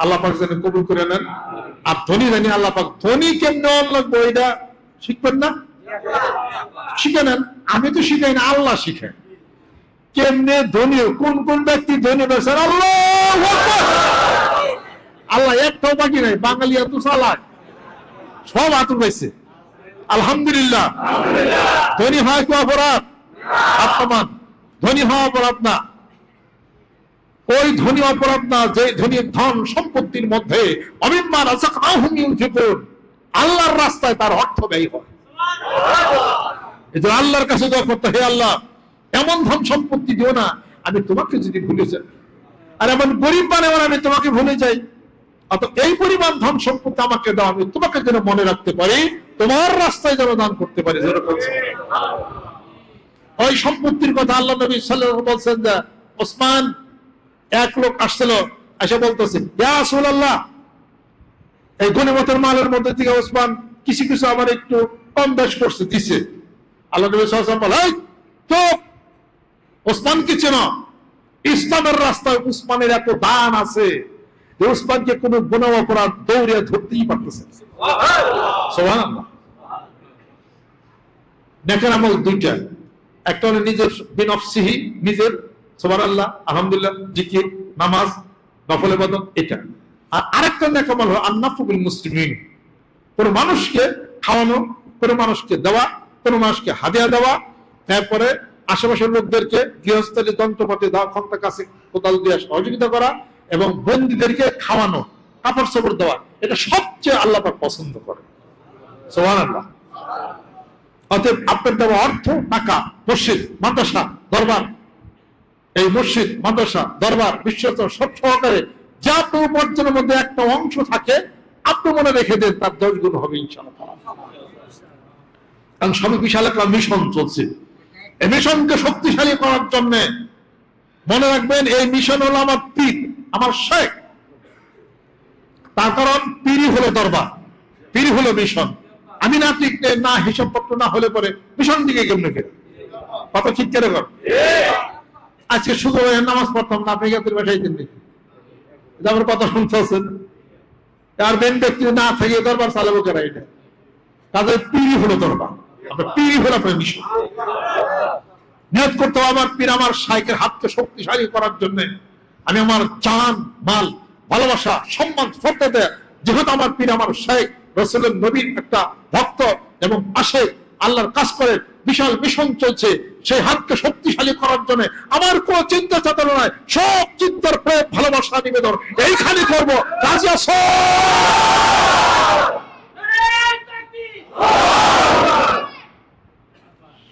আল্লাহ পাক যেন কবুল করে নেন। আর ধনী জানি আল্লাহ পাক ধনী কেমনে লাগবে এটা শিখবেন না, শিখে নেন। আমি তো শিখাই না, আল্লাহ শিখায় কেমনে ধনী, কোন কোন ব্যক্তি ধনী হয়েছেন। আল্লাহু আকবার, আল্লাহ একটাও বাকি নাই। বাঙালি এত চালাক, সব আতুর পাইছে। আলহামদুলিল্লাহ। ধনী হয় কি অপরাধ? আত্মমান। ধনী হওয়া অপরাধ না, ওই ধনী অপরাধ না যে ধনী ধন সম্পত্তির মধ্যে অমিম্মান রাযাকনাহুম ইউনফিকুন, আল্লাহর রাস্তায় তার অর্থ ব্যয় হয়। এজন্য আল্লাহর কাছে দোয়া করতে, হে আল্লাহ এমন ধন সম্পত্তি দিও না আমি তোমাকে যদি ভুলে যাই, আর এমন গরিব বানাবো আমি তোমাকে ভুলে যাই। অত এই পরিমাণ ধন সম্পত্তি আমাকে দাও, আমি তোমাকে যেন মনে রাখতে পারি, তোমার রাস্তায় যেন দান করতে পারি। ওই সম্পত্তির কথা আল্লাহ নবী সাল্লাল্লাহু আলাইহি ওয়াসাল্লাম বলছেন যে ওসমান, এক লোক আসছিল, এসে বলতেছে ইয়া রাসূলুল্লাহ, এই গনিমতের মালের মধ্যে থেকে ওসমান কিছু কিছু আমার একটু কম বেশ করছে, দিছে। আল্লাহ নবী সাল্লাল্লাহু আলাইহি ওয়াসাল্লাম বলেন, চুপ, ওসমান কি চেনো? ইসলামের রাস্তায় উসমানের এত দান আছে যে উসমানকে কোনো গুনাহ অপরাধ দৌড়ে ধরতেই পারতেছে। সুবহানাল্লাহ। নেকের আমল দুইটা, একটা হলো নিজের বিনফসিহি, নিজের সুবহানাল্লাহ আলহামদুলিল্লাহ জিকির, নামাজ, নফল ইবাদত, এটা। আর আরেকটা নেক আমল হলো আন্নাফু বিল মুসলিমিন, কোন মানুষকে খাওয়ানো, কোন মানুষকে দেওয়া, কোন মানুষকে হাদিয়া দেওয়া, তারপরে আশেপাশের লোকদেরকে গৃহস্থলী যন্ত্রপাতি দেওয়া, খন্তা কাছে কোদাল দিয়ে সহযোগিতা করা, এবং বন্দীদেরকে খাওয়ানো, কাপড় চোপড় দেওয়া, এটা সবচেয়ে আল্লাহ পাক পছন্দ করে। সুবহানাল্লাহ। অতএব আপনার দেওয়া অর্থ, টাকা, মসজিদ, মাদ্রাসা, দরবার, এই মসজিদ, মাদ্রাসা, দরবার, বিশ্বস্তর সব সহকারে যা আপনার উপার্জনের মধ্যে একটা অংশ থাকে, আপনি মনে রেখে দেন তার 10 গুণ হবে ইনশাআল্লাহ। কারণ সবই বিশাল একটা মিশন চলছে। এই মিশনকে শক্তিশালী করার জন্য মনে রাখবেন, এই মিশন হলো আমার পীর, আমার শেখ। তার কারণ পীরই হলো দরবার, পীরই হলো মিশন। আমি না টিকলে, না হিসাবপত্র না হলে পরে মিশন দিকে কেমনে গেল? কথা ঠিক করে কর। আজকে শুধু নামাজ পড়তাম না, আপনি গাছের বাসায় দিন দেখি আমার কথা শুনতেছেন। আর মেন ব্যক্তি না থেকে দরবার চালাবো কেন? এটা তাদের পীরই হলো দরবার, আপনার পীরই হলো আপনার মিশন। নিয়ত করতে হবে আমার পীর, আমার শাইখের হাতকে শক্তিশালী করার জন্য আমি আমার জান, মাল, ভালোবাসা, সম্মান, শ্রদ্ধা দেয়, যেহেতু আমার পীর আমার শাইখ, রাসূলের নবীর একটা ভক্ত এবং আশেক, আল্লাহর কাজ করে, বিশাল মিশন চলছে। সেই হাতকে শক্তিশালী করার জন্য আমার কোন চিন্তা চেতনা নয়, সব চিন্তার প্রেম, ভালোবাসা, নিবেদন এইখানে করবো। রাজি আছো?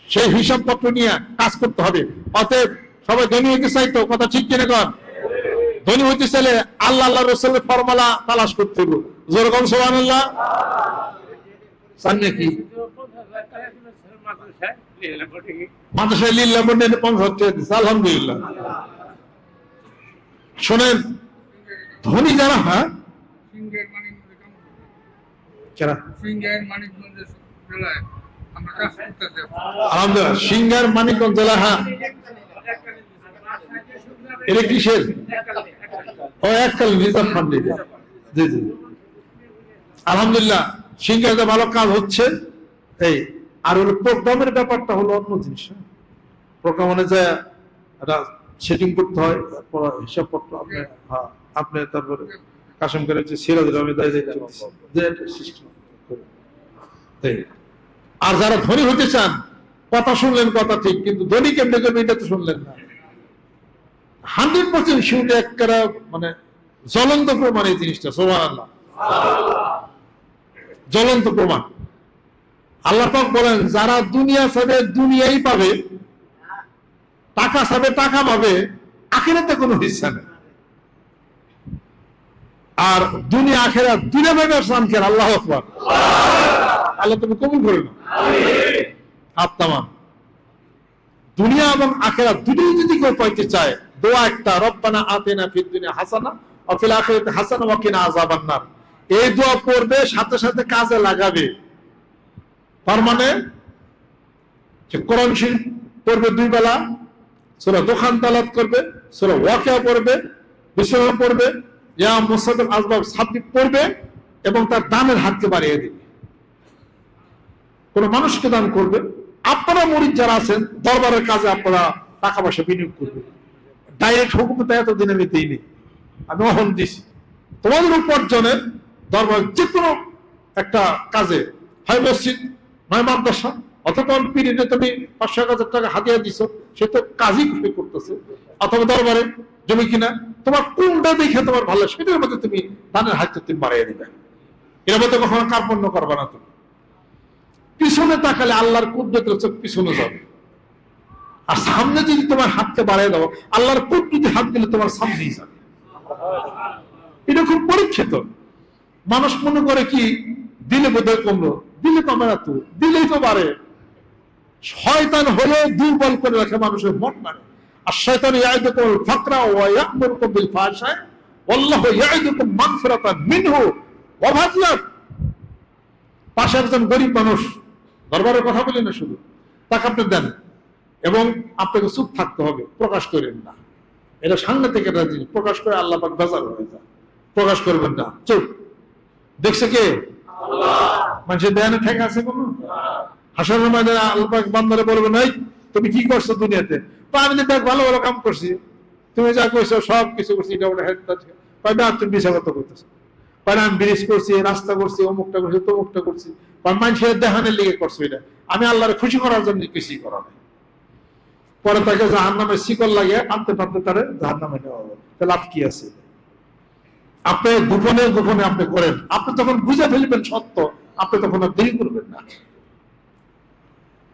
সেই হিসাবপত্র নিয়ে কাজ করতে হবে। অতএব সবাই ধনী হইতে চাইতো, কথা ঠিক কিনা কর? ধনী হইতে চাইলে আল্লাহ আল্লাহ রাসূলের ফরমালা তালাশ করতে হবে। যেরকম সুবহানাল্লাহ। চান নাকি মাদ্রাসায় লিল্লাহ বন্ডে 50 টাকা দিচ্ছে, আলহামদুলিল্লাহ। শোনেন, ধনী যারা, হ্যাঁ আলহামদুলিল্লাহ, সিংহার মানিকগঞ্জ জেলা, হ্যাঁ এটা কিসের? ও এককাল রিজার্ভ ফান্ড। জি জি আলহামদুলিল্লাহ, সিংহাতে ভালো কাজ হচ্ছে। এই আর হলো প্রোগ্রামের ব্যাপারটা হলো অন্য জিনিস। প্রোগ্রাম মানে যে সেটিং করতে হয়, হিসাবপত্র আপনি তারপরে কাশেম করে সিরাজুল আহমেদ সিস্টেম। আর যারা ধনী হতে চান, কথা শুনলেন, কথা ঠিক, কিন্তু ধনী কেমনে কেমন এটা তো শুনলেন না। 100% শুনলে একটা মানে জ্বলন্ত প্রমাণ এই জিনিসটা। সুবহানাল্লাহ, জ্বলন্ত প্রমাণ। আল্লাহ পাক বলেন, যারা দুনিয়া চাবে দুনিয়াই পাবে, টাকা চাবে টাকা পাবে, আখিরাতে কোনো হিস্সা নেই। আর দুনিয়া আখিরাত দুনিয়া পাবে শান্তির। আল্লাহু আকবার। আল্লাহ তুমি কবুল করে নাও। আত্মামান দুনিয়া এবং আখিরাত দুটোই যদি কেউ পাইতে চায়, দোয়া একটা, রব্বানা আতিনা ফিদ দুনিয়া হাসানা ওয়া ফিল আখিরাতি হাসানা ওয়া কিনা আযাবান নার। এই দোয়া পড়বে, সাথে সাথে কাজে লাগাবে। তার মানে কোরআন শরীফ পড়বে 2 বেলা, সূরা দোকান তালাত করবে, সূরা ওয়াকিয়া পড়বে, বিশ্বনাথ পড়বে, ইয়া মুসাদ্দাল আসবাব ছাত্রী পড়বে এবং তার দানের হাতকে বাড়িয়ে দিবে। কোন মানুষকে দান করবে, আপনারা মুরিদ যারা আছেন দরবারের কাজে আপনারা টাকা পয়সা বিনিয়োগ করবে। ডাইরেক্ট হুকুমটা এতদিন আমি দিইনি, আমি অহন দিছি। তোমাদের উপার্জনের দরবার যে কোনো একটা কাজে, হয় মসজিদ নয় মাদ্রাসা, অথবা পিরিয়ডে তুমি 500,000 টাকা হাতিয়ে দিছো, সে তো কাজই করতেছে, অথবা দরবারে জমি কিনা, তোমার কোনটা দেখে তোমার ভালো সেটার মধ্যে তুমি দানের হাত তুমি বাড়িয়ে দিবে। এর মধ্যে কখনো কার্পণ্য করবে না। তুমি পিছনে তাকালে আল্লাহর কুদরতের চোখ পিছনে যাবে, আর সামনে যদি তোমার হাতকে বাড়িয়ে দাও আল্লাহর কুদরতি হাত দিলে তোমার সামনেই যাবে। এটা খুব পরীক্ষিত। মানুষ মনে করে কি দিলে বোধহয় কমলো, দিলে কমে না, তো দিলেই তো বাড়ে। শয়তান হলো দুর্বল করে রাখে মানুষের মন মানে। আর শয়তান ইয়াইদুকুল ফাকরা ওয়া ইয়া'মুরুকুম বিল ফাহশা ওয়াল্লাহু ইয়াইদুকুম মাগফিরাতান মিনহু ওয়া ফাদলান। পাশে একজন গরিব মানুষ দরবারের কথা বলি না, শুধু তাকে আপনি দেন এবং আপনাকে চুপ থাকতে হবে, প্রকাশ করেন না। এটা সাংঘাতিক একটা জিনিস, প্রকাশ করে আল্লাহ পাক বেজার হয়ে যায়। প্রকাশ করবেন না, চুপ। দেখছে কে? আল্লাহ। মানুষের দেয়ানে ঠেকা আছে কোনো? হাসরের ময়দানে আল্লাহ পাক বান্দারে বলবেন, এই তুমি কি করছো দুনিয়াতে? তো আমি তো দেখ ভালো ভালো কাম করছি, তুমি যা কইছো সব কিছু করছি, এটা ওটা হেড না, তুমি মিছা কথা করতেছো। আমি ব্রিজ করছি, রাস্তা করছি, অমুকটা করছি, তমুকটা করছি, মানুষের দেহানের লিগে করছো। এটা আমি আল্লাহরে খুশি করার জন্য কিছুই করা নাই। পরে তাকে জাহান্নামে শিকল লাগিয়ে টানতে টানতে তারে জাহান্নামে নেওয়া হবে। তাহলে লাভ কি আছে? আপনি গোপনে গোপনে আপনি করেন, আপনি তখন বুঝে ফেলবেন সত্য, আপনি তখন আর দেরি করবেন না।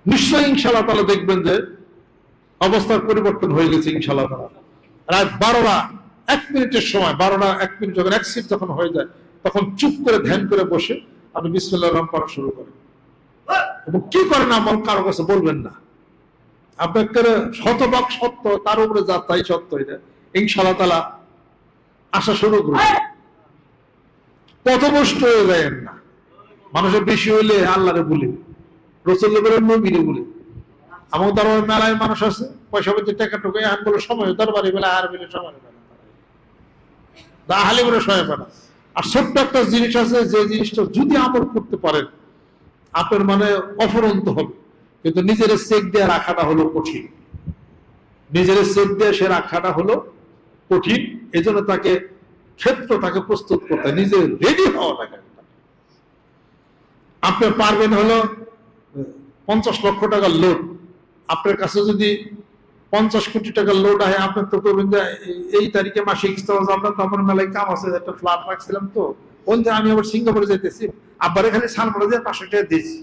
নিশ্চয়ই ইনশাআল্লাহ তাআলা দেখবেন যে অবস্থার পরিবর্তন হয়ে গেছে ইনশাআল্লাহ তাআলা। রাত 12:01 সময়, 12:01 যখন এক্সিট যখন হয়ে যায়, তখন চুপ করে ধ্যান করে বসে আপনি বিসমিল্লাহির রহমানির রহিম পড়া শুরু করেন। এবং কি করেন আমার কারো কাছে বলবেন না। আপনার শতভাগ সত্য, তার উপরে যা তাই সত্য, এটা ইনশাআল্লাহ তাআলা আসা শুরু করবে। পথভ্রষ্ট হয়ে যায় না। মানুষের বেশি হইলে আল্লাহরে বলে, রাসূলুল্লাহ বলেন, নবীরে বলে। আমার দরবারে মেলায় মানুষ আছে, পয়সা পয়সা টাকা টুকু এখন বলে সময় দরবারে বেলা আর বেলে সময় হালি বলে সময় পায় না। আর ছোট্ট একটা জিনিস আছে, যে জিনিসটা যদি আমল করতে পারেন আপনার মানে অফুরন্ত হবে, কিন্তু নিজের চেক দিয়ে রাখাটা হলো কঠিন। নিজের চেক দিয়ে সে রাখাটা হলো কঠিন। এই জন্য তাকে ক্ষেত্র তাকে প্রস্তুত করতে, নিজে রেডি হওয়া লাগে। আপনি পারবেন হলো 50 লক্ষ টাকার লোড, আপনার কাছে যদি 50 কোটি টাকার লোড আহে, আপনি তো করবেন যে এই তারিখে মাসিক ইস্তেমা আপনার তো আমার মেলায় কাম আছে, একটা ফ্ল্যাট রাখছিলাম, তো বলতে আমি আবার সিঙ্গাপুরে যেতেছি, আবার এখানে সালমারা যে 500 টাকা দিয়েছি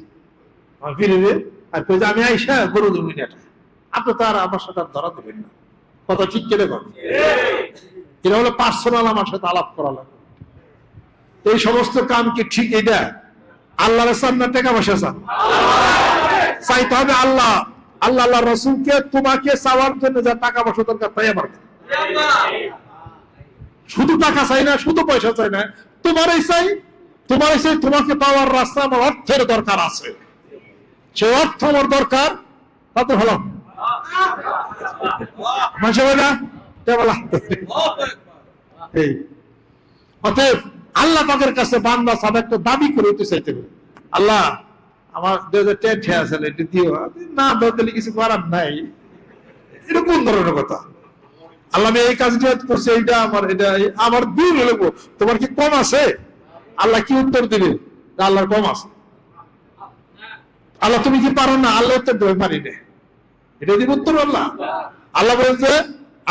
ফিরে, আর আমি আইসা গরু জমি নেটা, আপনি তো আর আমার সাথে ধরা দেবেন না। কথা ঠিক কেটে কথা, এটা হলো পার্সোনাল আমার সাথে আলাপ করা লাগবে। এই সমস্ত কাম কি ঠিক? এটা আল্লাহর চান না টাকা পয়সা চান? চাইতে হবে আল্লাহ, আল্লাহ আল্লাহ রসুলকে। তোমাকে চাওয়ার জন্য যা টাকা পয়সা দরকার তাই আমার, শুধু টাকা চাই না, শুধু পয়সা চাই না, তোমারই চাই, তোমারই চাই। তোমাকে পাওয়ার রাস্তা আমার অর্থের দরকার আছে, সে অর্থ আমার দরকার। তাতে হলো অতএব আল্লাহ পাকের কাছে বান্দা সব একটা দাবি করে হতে চাইতে হবে, আল্লাহ আমার 2000 টাকা আছে এটা দিও না, দিলে কিছু করার নাই। এটা কোন ধরনের কথা? আল্লাহ আমি এই কাজটা করছি, এইটা আমার, এটা আমার দূর হলো, তোমার কি কম আছে? আল্লাহ কি উত্তর দিবে? আল্লাহর কম আছে। আল্লাহ তুমি কি পারো না? আল্লাহ উত্তর দেবে পারি না, এটা দিব উত্তর আল্লাহ। আল্লাহ বলছে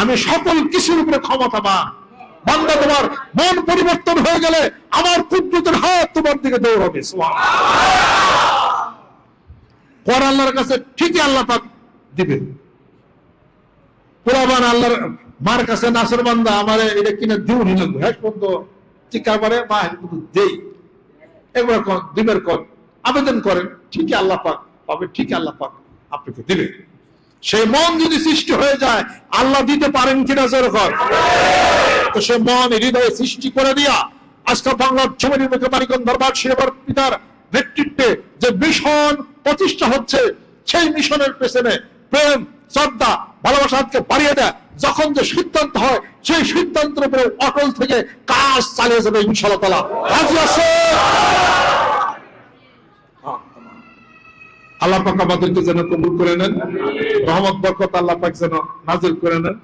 আমি সকল কিছুর উপরে ক্ষমতাবান। বান্দা তোমার মন পরিবর্তন হয়ে গেলে আমার কুদরতের হাত তোমার দিকে দৌড়াবে। পর আল্লাহর কাছে ঠিকই আল্লাহ পাক দিবেন। পোলাবান আল্লাহর মার কাছে নাসর বান্দা আমার এটা কিনা দিউ নিল, হ্যাঁ পর্যন্ত চিৎকার করে মা দেই, একবার দিবের কর আবেদন করেন, ঠিকই আল্লাহ পাক পাবে, ঠিকই আল্লাহ পাক আপনাকে দিবে। সেই মন যদি সৃষ্টি হয়ে যায়, আল্লাহ দিতে পারেন কিনা যেরকম, তো সে মন হৃদয়ে সৃষ্টি করে দিয়া আজকে বাংলার জমির মুখে মানিকগঞ্জ দরবার শিরোবার পিতার নেতৃত্বে যে মিশন প্রতিষ্ঠা হচ্ছে, সেই মিশনের পেছনে প্রেম, শ্রদ্ধা ভালোবাসাকে বাড়িয়ে দেয়। যখন যে সিদ্ধান্ত হয় সেই সিদ্ধান্তের উপরে অটল থেকে কাজ চালিয়ে যাবে ইনশাআল্লাহ তাআলা। রাজি আছে? আল্লাহ পাক আমাদেরকে যেন কবুল করে নেন, রহমত বরকত আল্লাহ পাক যেন নাজিল করে নেন।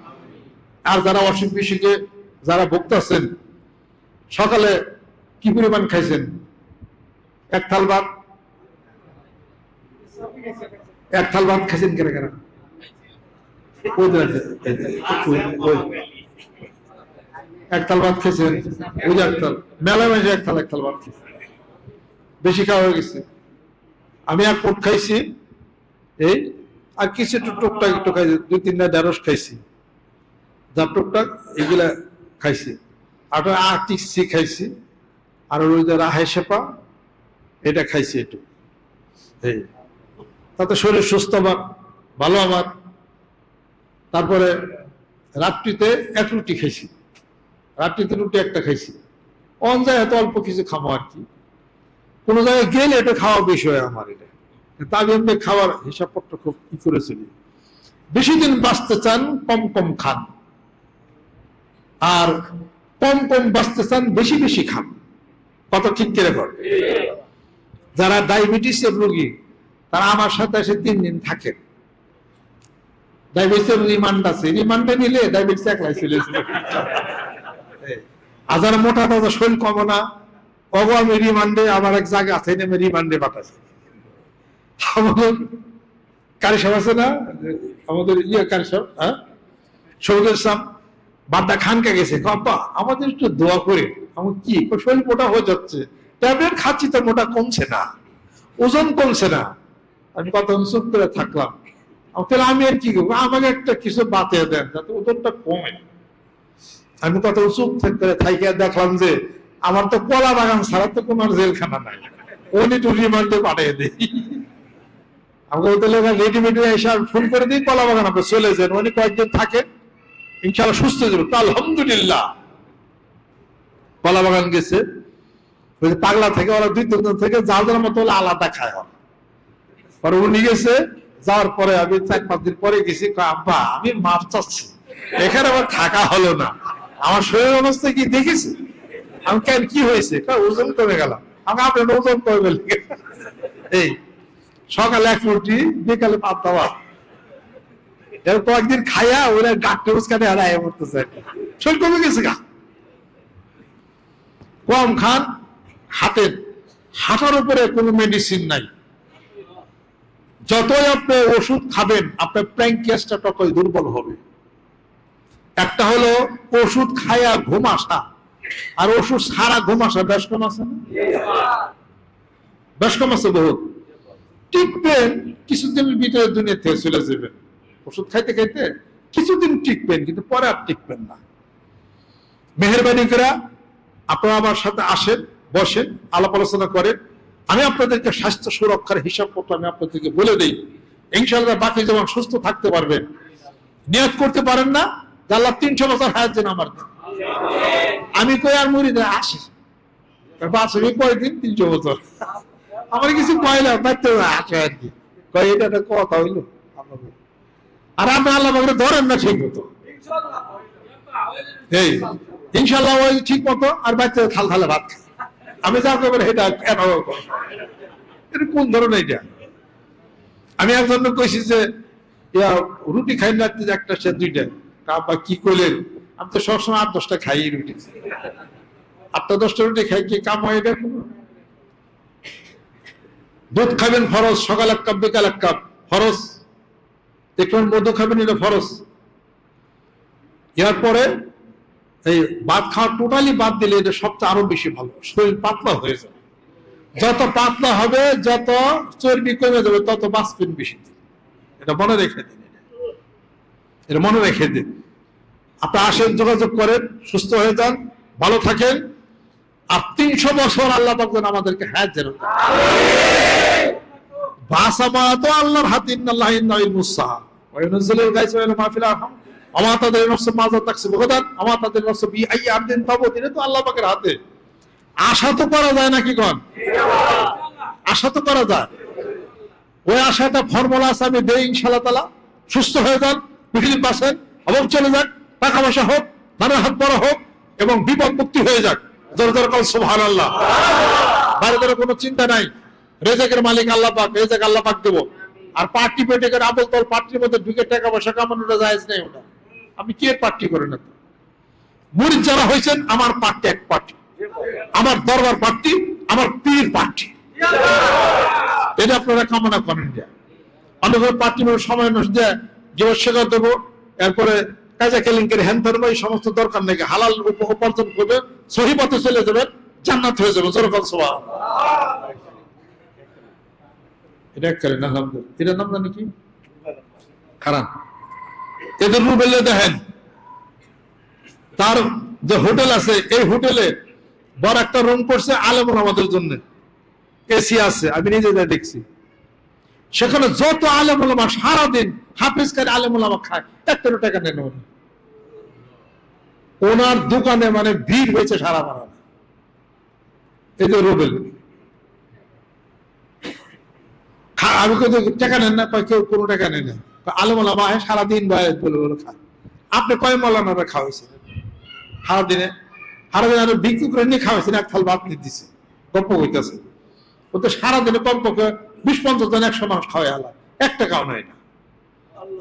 আর যারা অসুখ বিসুখে যারা ভুগতেছেন, সকালে কি পরিমাণ খাইছেন? এক থাল ভাত, এক থাল ভাত খাইছেন কেন কেন? এক থাল ভাত খেয়েছেন, ওই যে এক থাল, মেলায় মেঝে এক থাল ভাত খেয়েছেন, বেশি খাওয়া হয়ে গেছে। আমি এক পোট খাইছি, এই আর কিছু টুকটাক একটু খাইছি, 2-3টা ঢেঁড়স খাইছি, যা টুকটাক এগুলা খাইছি, আর টিকসি খাইছি, আর ওই যে রাহে সেপা এটা খাইছি একটু। এই তাতে শরীর সুস্থ আমার, ভালো আমার। তারপরে রাত্রিতে এক রুটি খাইছি, রাত্রিতে রুটি একটা খাইছি। অন যায় এত অল্প কিছু খাবো আর কি, কোনো জায়গায় গেলে এটা খাওয়া বিষয় আমার। এটা আমি এমনি খাওয়ার হিসাবপত্র খুব ই করেছিলি। বেশি দিন বাঁচতে চান কম কম খান, আর কম কম বাঁচতে চান বেশি বেশি খান। কত ঠিক করে কর। যারা ডায়াবেটিসের রোগী তারা আমার সাথে এসে 3 দিন থাকেন। ডায়াবেটিসের রিমান্ড আছে, রিমান্ডে নিলে ডায়াবেটিস একলাই চলে আসবে। আর যারা মোটা তাজা শরীর কমো না, অগো আমি রিমান্ডে, আমার এক জায়গা আছে আমি রিমান্ডে পাঠাচ্ছি। আমাদের কারি সাহেব আছে না, আমাদের কারি সাহেব, হ্যাঁ, শহীদুল ইসলাম বাড্ডা খানকে গেছে, আব্বা আমাদের একটু দোয়া করে। আমার কি শরীর মোটা হয়ে যাচ্ছে, ট্যাবলেট খাচ্ছি তো মোটা কমছে না, ওজন কমছে না। আমি কত চুপ করে থাকলাম। তাহলে আমি আর কি করবো, আমাকে একটা কিছু বাতিয়ে দেন যাতে ওজনটা কমে। আমি কত চুপ করে থাইকে দেখলাম যে আমার তো কলা বাগান ছাড়া তো কোনো জেলখানা নাই, উনি একটু রিমান্ডে পাঠিয়ে দিই। আমাকে রেডিমেড এসে ফোন করে দিই, কলা বাগান আপনি চলে যান, উনি কয়েকদিন থাকেন, ইনশাআল্লাহ সুস্থ হয়ে যাবে। আলহামদুলিল্লাহ কলা বাগান গেছে, ওই পাগলা থেকে ওরা 2-3 দিন থেকে যার যার মতো আলাদা খায়। পরে উনি গেছে, যাওয়ার পরে আমি 4-5 দিন পরে গেছি, আব্বা আমি মাফ চাচ্ছি, এখানে আমার থাকা হলো না, আমার শরীর অবস্থা কি দেখেছি? আমি কেন কি হয়েছে? ওজন কমে গেলাম। আমি আপনার ওজন কমে গেল। এই সকালে 1 রুটি, বিকালে 5 দেওয়া, এর কয়েকদিন খাইয়া ওরা গাঁটে উস্কাতে হারায় পড়তেছে, শরীর কমে গেছে গা। কম খান, হাঁটার উপরে কোনো মেডিসিন নাই। যতই আপনি ওষুধ খাবেন আপনার প্যানক্রিয়াসটা ততই দুর্বল হবে। একটা হলো ওষুধ খায়া ঘুম আসা, আর ওষুধ সারা ঘুম আসা। বেশ কম আছে না? বেশ কম আছে বহুত। টিকবেন কিছুদিনের ভিতরে দুনিয়া থেকে চলে যাবেন। ওষুধ খাইতে খাইতে কিছুদিন টিকবেন, কিন্তু পরে আর টিকবেন না। মেহেরবানি করে আপনারা আমার সাথে আসেন, বসেন, আলাপ আলোচনা করেন। আমি আপনাদেরকে স্বাস্থ্য সুরক্ষার হিসাবপত্র আমি আপনাদেরকে বলে দিই। ইনশাআল্লাহ বাকি যেমন সুস্থ থাকতে পারবেন। নিয়ত করতে পারেন না আল্লাহ 300 বছর হায়াত যেন আমার দেন। আমি কই আর মুরিদ আসি বাঁচবি কয়দিন? 300 বছর। আমার কিছু কয়লা বাঁচতে আসে আর কি, কয় এটা একটা কথা হইলো। আর আপনি আল্লাহ পাকের ধরেন না ঠিক মতো, এই ইনশাআল্লাহ ওই ঠিক মতো আর বাচ্চা থাল থালে ভাত খায়। আমি যা করবেন এটা কেন, এটা কোন ধরনের? এটা আমি একজন কইছি যে রুটি খাই না একটা সে 2টা, বা কি করলেন? আমি তো সবসময় 8-10টা খাই রুটি, 8-10টা রুটি খাই, কি কাম হয় এটা? দুধ খাবেন ফরজ, সকাল 1 কাপ বিকাল 1 কাপ ফরজ। একটু মধু খাবেন, এটা ফরজ। এরপরে এই ভাত খাওয়া টোটালি বাদ দিলে এটা সবচেয়ে আরো বেশি ভালো, শরীর পাতলা হয়ে যাবে। যত পাতলা হবে, যত চর্বি কমে যাবে, তত বাঁচবেন বেশি। এটা মনে রেখে দিন, এটা মনে রেখে দিন। আপনি আসেন, যোগাযোগ করেন, সুস্থ হয়ে যান, ভালো থাকেন। আর 300 বছর আল্লাহ পাক আমাদেরকে হায়াত দেন। বাঁচাবা তো আল্লাহর হাতে, ইন্নাল্লাহ ইন্নাল মুসাহ ওয়া ইউনজিলুল গায়সা ওয়া মাহফিল আরহাম আমা তাদের নফস মাজা তাকসিব গাদান আমা তাদের নফস বি আই আরদিন তাবুত। এটা তো আল্লাহ পাকের হাতে। আশা তো করা যায় নাকি কোন? আশা তো করা যায়। ওই আশাটা ফর্মুলা আছে, আমি দেই ইনশাআল্লাহ তাআলা। সুস্থ হয়ে যান, পৃথিবীর পাশে এবং চলে যাক, টাকা পয়সা হোক, নানা হাত বড় হোক এবং বিপদ মুক্তি হয়ে যাক। জোরে জোরে বলেন সুবহানাল্লাহ। বাইরে কোনো চিন্তা নাই, রেজেকের মালিক আল্লাহ পাক, রেজেক আল্লাহ পাক দেবো। আর পার্টি পেটেকের আবল তল পার্টির মধ্যে ঢুকে টাকা পয়সা কামানোটা জায়েজ নেই। ওটা আপনি কে পার্টি করেন? না মুরিদ যারা হয়েছেন, আমার পার্টি এক পার্টি, আমার দরবার পার্টি, আমার পীর পার্টি, এটা আপনারা কামনা করেন। যে অনেক পার্টি সময় নষ্ট দেয়, জীবন শেখা দেবো, এরপরে কাজা কেলেঙ্কের হ্যান ধরবো, এই সমস্ত দরকার নেই। হালাল উপার্জন করবে, সহি পথে চলে যাবেন, জান্নাত হয়ে যাবে। জোরকাল সুবহানাল্লাহ। এটা করেন আলহামদুলিল্লাহ। এটার নাম জানি কি? খারাপ। এদের রুবেলে দেখেন, তার যে হোটেল আছে, এই হোটেলে বড় একটা রুম করছে আলেম ওলামাদের জন্য, এসি আছে, আমি নিজে যা দেখছি। সেখানে যত আলেম ওলামা সারাদিন হাফিজকারী আলেম ওলামা খায়, 1 টাকা নেন। ওনার দোকানে মানে ভিড় হয়েছে সারা বাড়ানো। এই যে রুবেল, আমি টাকা নেন না, কেউ কোনো টাকা নেই না। আলেম ওলামা সারাদিন বলে বলে খায়। আপনি কয় মৌলানারা খাওয়াইছেন সারাদিনে? সারাদিন আরো বিক্রি করে নিয়ে খাওয়াইছেন, এক থাল ভাত নিয়ে দিচ্ছে, গল্প হইতেছে। ও তো সারাদিনে কমপক্ষে 20-50 জন 100 মানুষ খাওয়াই আল্লাহ, 1 টাকাও নেয় না।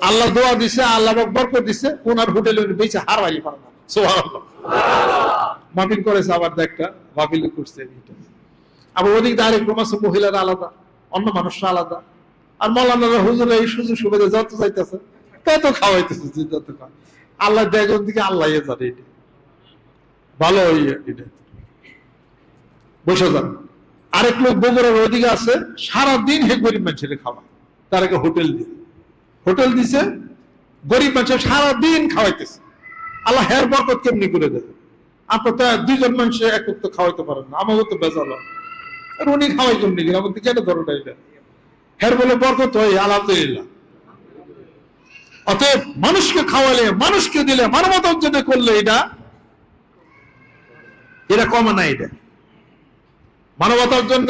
আল্লাহ দোয়া দিছে, আল্লাহ বরকত দিছে, ওনার হোটেলে বেঁচে হারাই পারে না। সুবহানাল্লাহ। মাহফিল করেছে, আবার একটা মাহফিল করছে। আবার ওদিক দিয়ে আরেক রকম আছে, মহিলারা আলাদা, অন্য মানুষরা আলাদা। আর মৌলানারা হুজুর এই সুযোগ সুবিধা যত চাইতেছে তত খাওয়াইতেছে, যত খাওয়া আল্লাহ দেয় দিকে আল্লাহ জানে। এটা ভালো এটা বসে যান। আরেক লোক বগুড়ার ওইদিকে আছে, সারাদিন হে গরিব মানুষের খাওয়া, তার আগে হোটেল দিছে, গরিব মানুষের সারাদিন খাওয়াইতেছে। আল্লাহ হের বরকত কেমনি করে দেয়? আপনার তো 2 জন মানুষ একত্র খাওয়াইতে পারেন না, আমাকে তো বেজাল। আর উনি খাওয়াই কেমনি গেলে আমাদের কেন ধরোটা? এটা হের বলে বরকত হয়, আলহামদুলিল্লাহ। অতএব মানুষকে খাওয়ালে, মানুষকে দিলে, মানবতা অর্জনে করলে এটা কমে না। এটা মানবতার জন্য,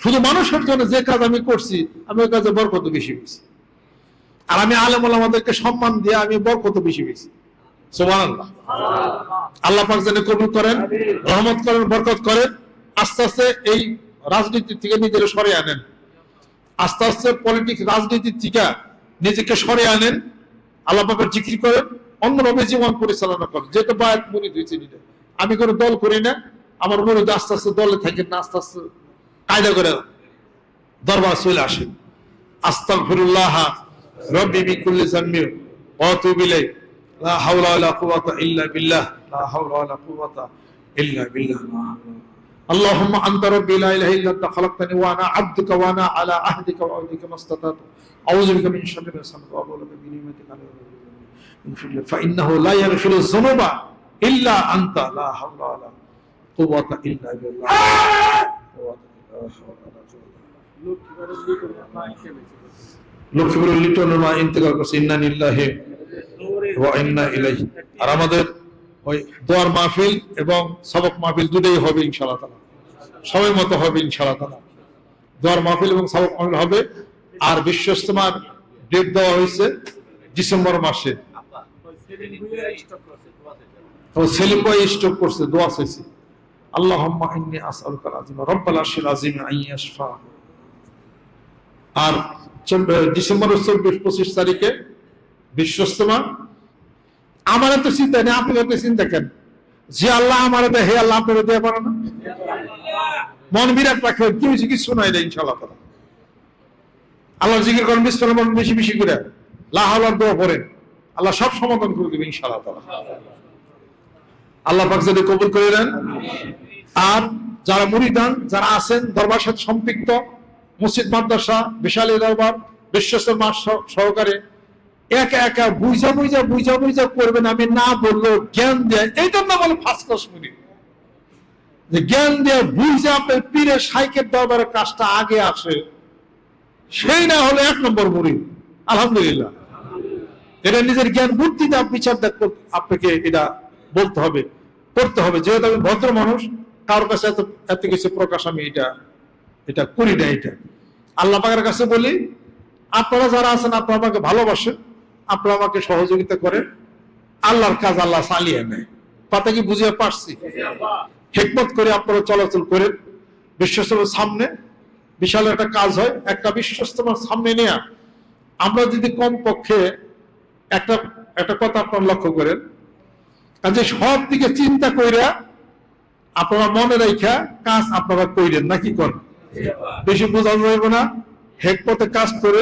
শুধু মানুষের জন্য যে কাজ আমি করছি, আমি ওই কাজে বরকত বেশি পেয়েছি। আর আমি আলেম ওলামাদেরকে সম্মান দিয়ে আমি বরকত বেশি পেয়েছি। সুবহানাল্লাহ। আল্লাহ পাক যেন কবুল করেন, রহমত করেন, বরকত করেন। আস্তে আস্তে এই রাজনীতি থেকে নিজেকে সরে আনেন, আস্তে আস্তে পলিটিক্স রাজনীতির থেকে নিজেকে সরে আনেন, আল্লাহ পাকের জিকির করেন, অন্যভাবে জীবন পরিচালনা করেন। যেটা বায়াত মুরিদ হয়েছে, আমি কোনো দল করি না, আমার মুরিদ আস্তে আস্তে দলে থাকেন না, আস্তে আস্তে কায়দা করে দরবার চলে আসেন। আস্তাগফিরুল্লাহ রাব্বি মিন কুল্লি যামবি ওয়া আতুবু ইলাইহি লা হাওলা ওয়ালা কুওয়াতা ইল্লা বিল্লাহ, লা হাওলা ওয়ালা কুওয়াতা ইল্লা বিল্লাহ। اللهم انت ربي لا اله الا انت خلقتني وانا عبدك وانا على عهدك ووعدك ما استطعت اعوذ بك من شر ما صنعت وابو لك بنعمتك علي فانه لا يغفر الذنوب الا انت لا حول ولا قوه الا بالله। লক্ষ্মীপুরের লিটনের মা ইন্তেকাল করছে, ইন্না লিল্লাহি ওয়া ইন্না ইলাইহি। আর আমাদের ওই দোয়ার মাহফিল এবং সবক মাহফিল দুটোই হবে ইনশাআল্লাহ তাআলা, সময় মতো হবে ইনশাআল্লাহ তাআলা। দোয়ার মাহফিল এবং সবক মাহফিল হবে। আর বিশ্ব ইজতেমার ডেট দেওয়া হয়েছে ডিসেম্বর মাসে। ও সেলিম ভাই স্টক করছে, দোয়া চাইছে। আল্লাহুম্মা ইন্নী আসআলুকাল আযীম রাব্বাল আরশিল আযীম আন ইয়াশফা। আর ডিসেম্বরের 24-25 তারিখে বিশ্ব ইজতেমা। আমার তো চিন্তা নেই, আপনি তো চিন্তা কেন? যে আল্লাহ আমার দেয়, হে আল্লাহ আপনারা দেওয়া পারে না? মন বিরাট রাখবেন, কি হয়েছে কিছু নয় ইনশাআল্লাহ তাআলা। আল্লাহর জিকির করেন, বিসমিল্লাহ বলেন বেশি বেশি করে, লা হাওলার দোয়া পড়েন, আল্লাহ সব সমাধান করে দেবে ইনশাআল্লাহ তাআলা। আল্লাহ পাক যদি কবুল করে নেন। আর যারা মুরিদান যারা আছেন, দরবার সাথে সম্পৃক্ত, মসজিদ মাদ্রাসা বিশালী দরবার বিশ্বস্ত মাস সহকারে একা একা বুঝা করবেন। আমি না বললো জ্ঞান দেয়, এইটার না বলে ফার্স্ট ক্লাস মুরিদ। যে জ্ঞান দেয় বুঝা আপনার পীরের সাইকের দরবারের কাজটা আগে আসে, সেই না হলে 1 নম্বর মুরিদ। আলহামদুলিল্লাহ। এটা নিজের জ্ঞান বুদ্ধিতে বিচার আপনাকে এটা বলতে হবে, করতে হবে। যেহেতু আমি ভদ্র মানুষ, কারোর কাছে এত কিছু প্রকাশ আমি এটা করি না। এটা আল্লাহ পাকের কাছে বলি, আপনারা যারা আছেন আপনারা আমাকে ভালোবাসেন, আপনারা আমাকে সহযোগিতা করেন, আল্লাহর কাজ আল্লাহ চালিয়ে নেয়। কথা কি বুঝিয়ে পারছি? হিকমত করে আপনারা চলাচল করেন। বিশ্বস্তমার সামনে বিশাল একটা কাজ হয়, একটা বিশ্বস্তমার সামনে নিয়ে আমরা যদি কম পক্ষে একটা কথা আপনারা লক্ষ্য করেন, কাজে সব দিকে চিন্তা কইরা আপনারা মনে রাখা কাজ আপনারা কইরেন, নাকি করেন? বেশি বোঝা যাবে না, হেকমতে কাজ করে।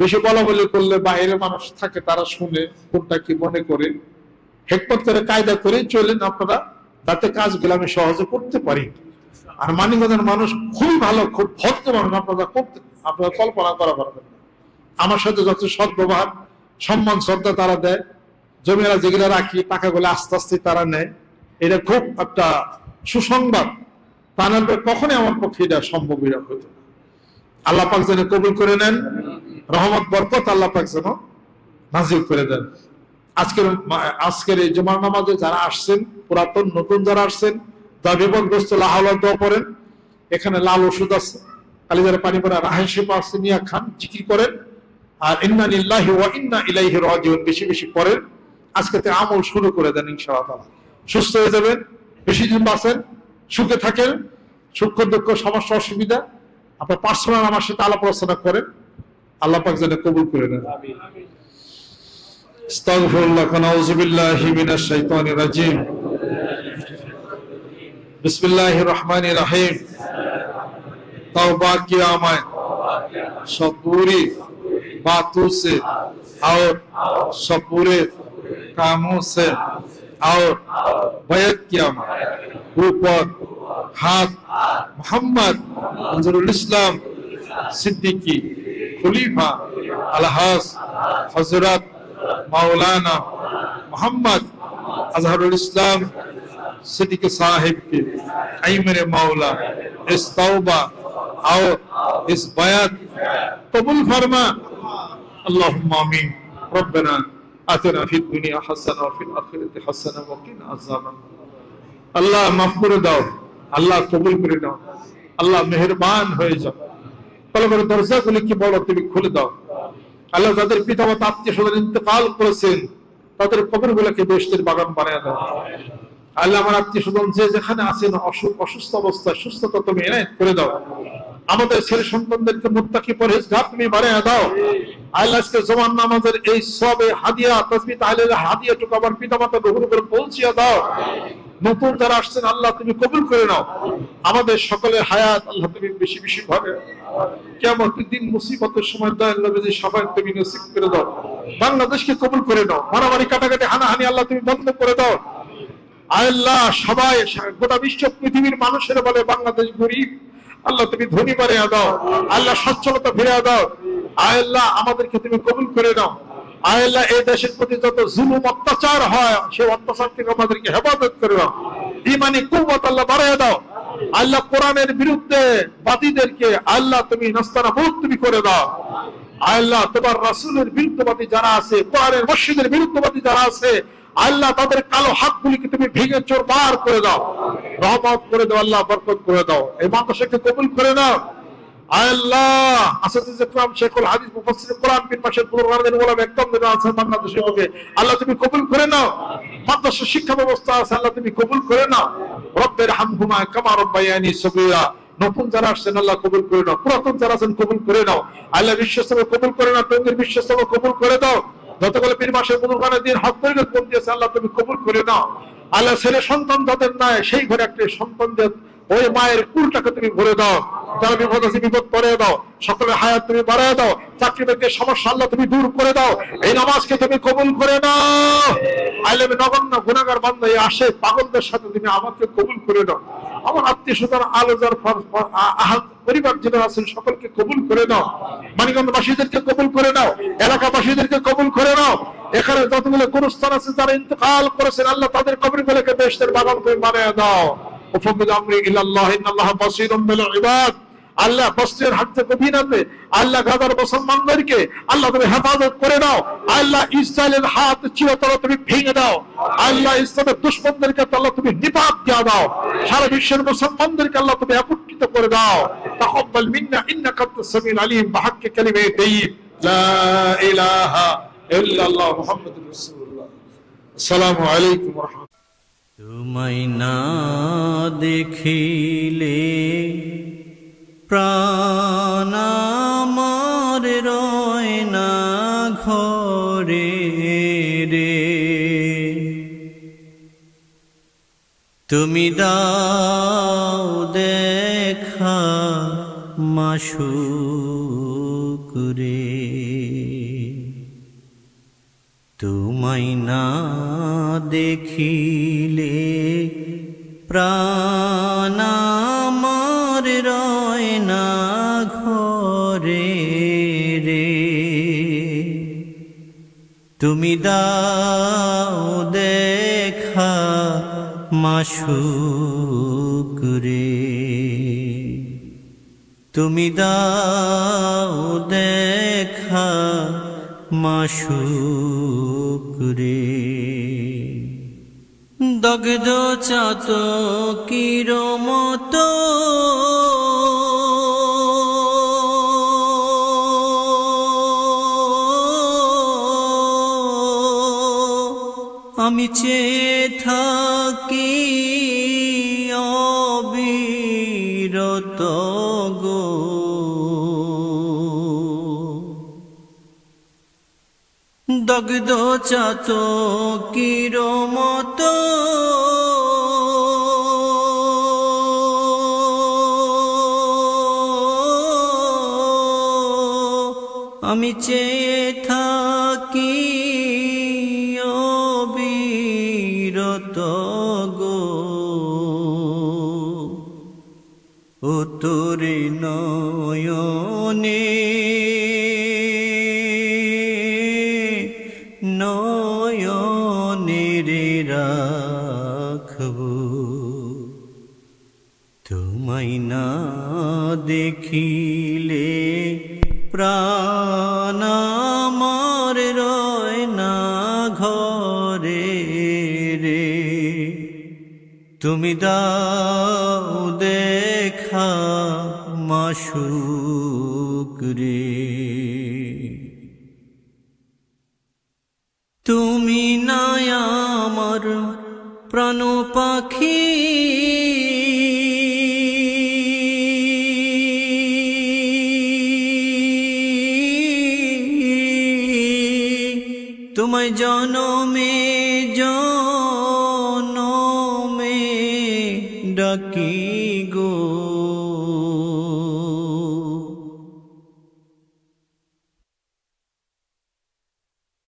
বেশি বলা বলি করলে বাইরে মানুষ থাকে, তারা শুনে কোনটা কি মনে করে। হেকমত করে কায়দা করে চলেন আপনারা, তাতে কাজগুলো আমি সহজে করতে পারি। আর মানিকগঞ্জের মানুষ খুবই ভালো, খুব ভদ্র মানুষ, আপনারা কল্পনা করা পারবেন না। আমার সাথে যত সৎ ব্যবহার, সম্মান শ্রদ্ধা তারা দেয়, জমিরা যেগুলো রাখি টাকাগুলো আস্তে আস্তে তারা নেয়, এটা খুব একটা সুসংবাদ। তা না কখনই আমার পক্ষে এটা সম্ভব হতো না। আল্লাহ পাক যেন কবুল করে নেন, রহমত বরকত আল্লাহ পাক যেন নাজিল করে দেন। আজকের এই জুমার নামাজে যারা আসছেন, পুরাতন নতুন যারা আসছেন, যা বিপদগ্রস্ত লাহাওলা দোয়া পড়েন। এখানে লাল ওষুধ আছে, কালিজারে পানি পড়া রাহেন শিফা আছে, নিয়া খান, জিকির করেন। আর ইন্না লিল্লাহি ওয়া ইন্না ইলাইহি রাজিউন বেশি বেশি পড়েন। আজকে থেকে আমল শুরু করে দেন, ইনশাআল্লাহ তাআলা সুস্থ হয়ে যাবেন, বেশি দিন বাঁচেন, সুখে থাকেন। সুখ দুঃখ সমস্যা অসুবিধা আপনার পার্সোনাল আমার সাথে আলাপ আলোচনা করেন, আল্লাহ পাক যেন কবুল করে নেন। আস্তাগফিরুল্লাহ ওয়া নাউযু বিল্লাহি মিনাশ শাইতানির রাজিম। बिस्मिल्लाहिर रहमानिर रहीम। तौबा किया मैं सब पूरी बातों से और सब पूरे कामों से, और बैत किया मैं ऊपर हाथ मोहम्मद मंजरुल इस्लाम सिद्दीकी खलीफा अलहास हजरत मौलाना मोहम्मद अजहरुल इस्लाम सिद्दीकी साहिब के ऐ मेरे मौला इस तौबा और इस बयात कबूल फरमा। अल्लाहुम्मा आमीन। रब्बना आतिना फिद दुनिया हसना व फिल आखिरति हसना व किना अज़ाबन। अल्लाह माफ করে দাও, আল্লাহ কবুল করে নাও, আল্লাহ মেহেরবান হয়ে যাও, কলবের দরজাগুলিকে বড় তুমি খুলে দাও। আল্লাহ যাদের পিতামাতা আত্মীয় স্বজন ইন্তেকাল করেছেন, তাদের কবরগুলোকে বেহেশতের বাগান বানিয়ে দাও। আল্লাহ আমার আত্মীয় স্বজন যে যেখানে আছেন অসুস্থ অবস্থায় সুস্থতা তুমি এনায়েত করে দাও। আমাদের ছেলে সন্তানদেরকে মুত্তাকি পরহেজগার তুমি বানিয়ে দাও। আল্লাহ আজকে জুমার নামাজের এই সবে হাদিয়া তাসবিহ তাহলিল হাদিয়াটুকু আমার পিতামাতা গ্রহণ করে পৌঁছিয়ে দাও। নতুন যারা আসছেন আল্লাহ তুমি কবুল করে নাও। আমাদের সকলের হায়াত আল্লাহ তুমি বেশি বেশি ভাবে, কিয়ামতের দিন মুসিবতের সময় দয়াল নবীজি সবাই তুমি নসিব করে দাও। বাংলাদেশকে কবুল করে নাও। মারামারি কাটাকাটি হানাহানি আল্লাহ তুমি বন্ধ করে দাও। আল্লাহ সবাই গোটা বিশ্ব পৃথিবীর মানুষের বলে বাংলাদেশ গরিব, আল্লাহ তুমি ধনী বানিয়ে দাও। আল্লাহ সচ্ছলতা ফিরিয়ে দাও। আল্লাহ আমাদেরকে তুমি কবুল করে নাও। আল্লাহ এই দেশের প্রতি যত জুলুম অত্যাচার হয় সেই অত্যাচার থেকে আমাদেরকে হেফাজত করে দাও। ঈমানি কুওয়াত আল্লাহ বাড়ায় দাও। আল্লাহ কোরআনের বিরুদ্ধে বাদীদেরকে আল্লাহ তুমি নাস্তানাবুদ তুমি করে দাও। আল্লাহ তোমার রাসূলের বিরুদ্ধবাদী যারা আছে, কোরআনের মসজিদের বিরুদ্ধবাদী যারা আছে, আল্লাহ তাদের কালো হাতগুলিকে তুমি ভেঙে চোরমার করে দাও। রহমত করে দাও, আল্লাহ বরকত করে দাও। এই মাদ্রাসাকে কবুল করে নাও। আল্লাহ আসিফুল ইসলাম শেখুল হাদিস মুফাসসির কোরআন পীর মাসের পুরোনাদের ওলামা একদম যারা আছে বাংলাদেশের মধ্যে, আল্লাহ তুমি কবুল করে নাও। মাদ্রাসা শিক্ষা ব্যবস্থা আছে, আল্লাহ তুমি কবুল করে নাও। রব্বির হামহুমা কামা রাব্বায়ানি সগীরা। নতুন যারা আসছেন আল্লাহ কবুল করে নাও, পুরাতন যারা আছেন কবুল করে নাও। আল্লাহ বিশ্বস্তকে কবুল করে নাও, টঙ্গীর বিশ্বস্তকে কবুল করে দাও। যতগুলো পীর মাসের বুজুর্গানের দিন হক করে বন্দি আছে আল্লাহ তুমি কবুল করে নাও। আল্লাহ ছেলে সন্তান যাদের নাই সেই ঘরে একটা সন্তানদের ওই মায়ের কুলটাকে তুমি ভরে দাও। যারা বিপদ আছে বিপদ পরে দাও। সকলের হায়াত তুমি বাড়ায় দাও। চাকরি বাকরির সমস্যা আল্লাহ তুমি দূর করে দাও। এই নামাজকে তুমি কবুল করে নাও। আল্লাহ নগণ্য গুনাহগার বান্দা এই আসে পাগলদের সাথে তুমি আমাকে কবুল করে নাও। আমার আত্মীয় স্বজন আলোজার পরিবার যারা আছেন সকলকে কবুল করে নাও। মানিকগঞ্জবাসীদেরকে কবুল করে নাও। এলাকাবাসীদেরকে কবুল করে নাও। এখানে যতগুলো গুরুস্থান আছে যারা ইন্তেকাল করেছেন আল্লাহ তাদের কবরগুলোকে বেহেশতের বাগান তুমি বানিয়ে দাও। উফবিদ আমরি ইলাল্লাহ ইন্নাল্লাহ বাসীরুম বিল ইবাদ। আল্লাহ বস্তির হাত থেকে মদিনাতে আল্লাহ গাজার মুসলমানদেরকে আল্লাহ তুমি হেফাজত করে নাও। আল্লাহ ইসরায়েলের হাত চিরতরে তুমি ভেঙে দাও। আল্লাহ ইসলামের দুশমনদেরকে আল্লাহ তুমি নিপাত দিয়ে দাও। সারা বিশ্বের মুসলমানদেরকে আল্লাহ তুমি একত্রিত করে দাও। তাকাব্বাল মিন্না ইন্নাকা আনতাস সামিউল আলিম বিহাক্কি কালিমাতি লা ইলাহা ইল্লাল্লাহ মুহাম্মাদুর রাসূলুল্লাহ। আসসালামু আলাইকুম ওয়া রাহমাতুল্লাহ। তোমায় না দেখিলে প্রাণ আমার রয় না ঘরে রে, তুমি দাও দেখা মাশউক রে। তোমায় না দেখিলে প্রাণ আমার রয় না ঘরে রে, তুমি দাও দেখা মাশউক রে, তুমি দাও দেখা মাশউক রে। দগ্ধ চাতকীর মতো আমি চেয়ে থাকি অবিরত গো, দগ্ধ চাতকীর মতো আমি চেয়ে থাকি অবিরত গো, ও তোরে নয়নে নয়নে রে রাখবো, তোমায় না দেখিলে প্রাণ আমার রয় না ঘরে রে, তুমি দাও দেখা মাশউক রে। তুমি না আমার প্রাণ পাখি, তোমায় জনমে